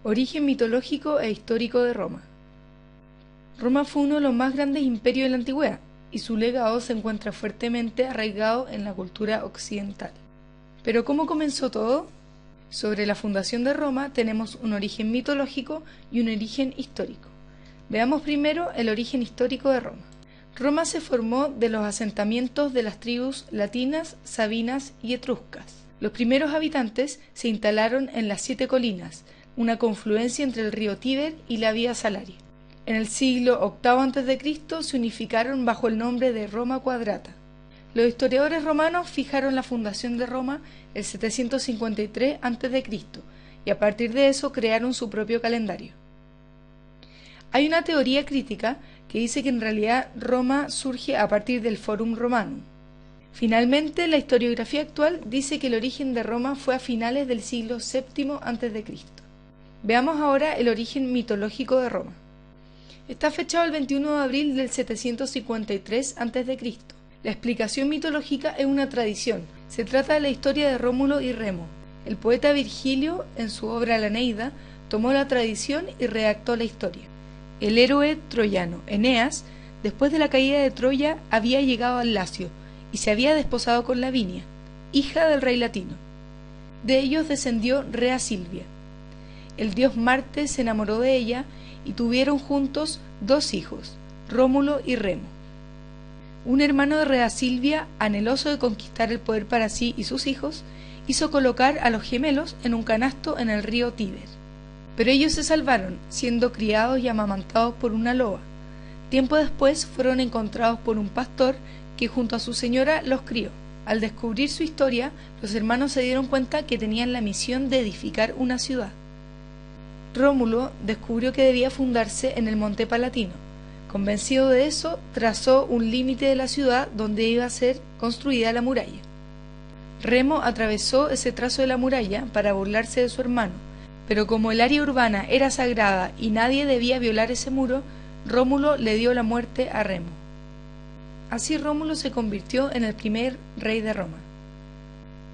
Origen mitológico e histórico de Roma. Roma fue uno de los más grandes imperios de la antigüedad, y su legado se encuentra fuertemente arraigado en la cultura occidental. ¿Pero cómo comenzó todo? Sobre la fundación de Roma tenemos un origen mitológico y un origen histórico. Veamos primero el origen histórico de Roma. Roma se formó de los asentamientos de las tribus latinas, sabinas y etruscas. Los primeros habitantes se instalaron en las 7 colinas, una confluencia entre el río Tíber y la vía Salaria. En el siglo VIII a.C. se unificaron bajo el nombre de Roma Quadrata. Los historiadores romanos fijaron la fundación de Roma el 753 a.C. y a partir de eso crearon su propio calendario. Hay una teoría crítica que dice que en realidad Roma surge a partir del Forum Romanum. Finalmente, la historiografía actual dice que el origen de Roma fue a finales del siglo VII a.C. Veamos ahora el origen mitológico de Roma. Está fechado el 21 de abril del 753 a.C. La explicación mitológica es una tradición. Se trata de la historia de Rómulo y Remo. El poeta Virgilio, en su obra La Eneida, tomó la tradición y redactó la historia. El héroe troyano Eneas, después de la caída de Troya, había llegado al Lacio y se había desposado con Lavinia, hija del rey latino. De ellos descendió Rea Silvia. El dios Marte se enamoró de ella y tuvieron juntos 2 hijos, Rómulo y Remo. Un hermano de Rea Silvia, anheloso de conquistar el poder para sí y sus hijos, hizo colocar a los gemelos en un canasto en el río Tíber. Pero ellos se salvaron, siendo criados y amamantados por una loba. Tiempo después fueron encontrados por un pastor que junto a su señora los crió. Al descubrir su historia, los hermanos se dieron cuenta que tenían la misión de edificar una ciudad. Rómulo descubrió que debía fundarse en el Monte Palatino. Convencido de eso, trazó un límite de la ciudad donde iba a ser construida la muralla. Remo atravesó ese trazo de la muralla para burlarse de su hermano, pero como el área urbana era sagrada y nadie debía violar ese muro, Rómulo le dio la muerte a Remo. Así Rómulo se convirtió en el primer rey de Roma.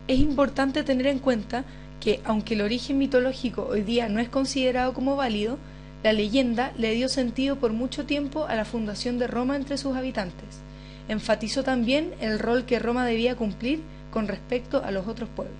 Es importante tener en cuenta que, aunque el origen mitológico hoy día no es considerado como válido, la leyenda le dio sentido por mucho tiempo a la fundación de Roma entre sus habitantes. Enfatizó también el rol que Roma debía cumplir con respecto a los otros pueblos.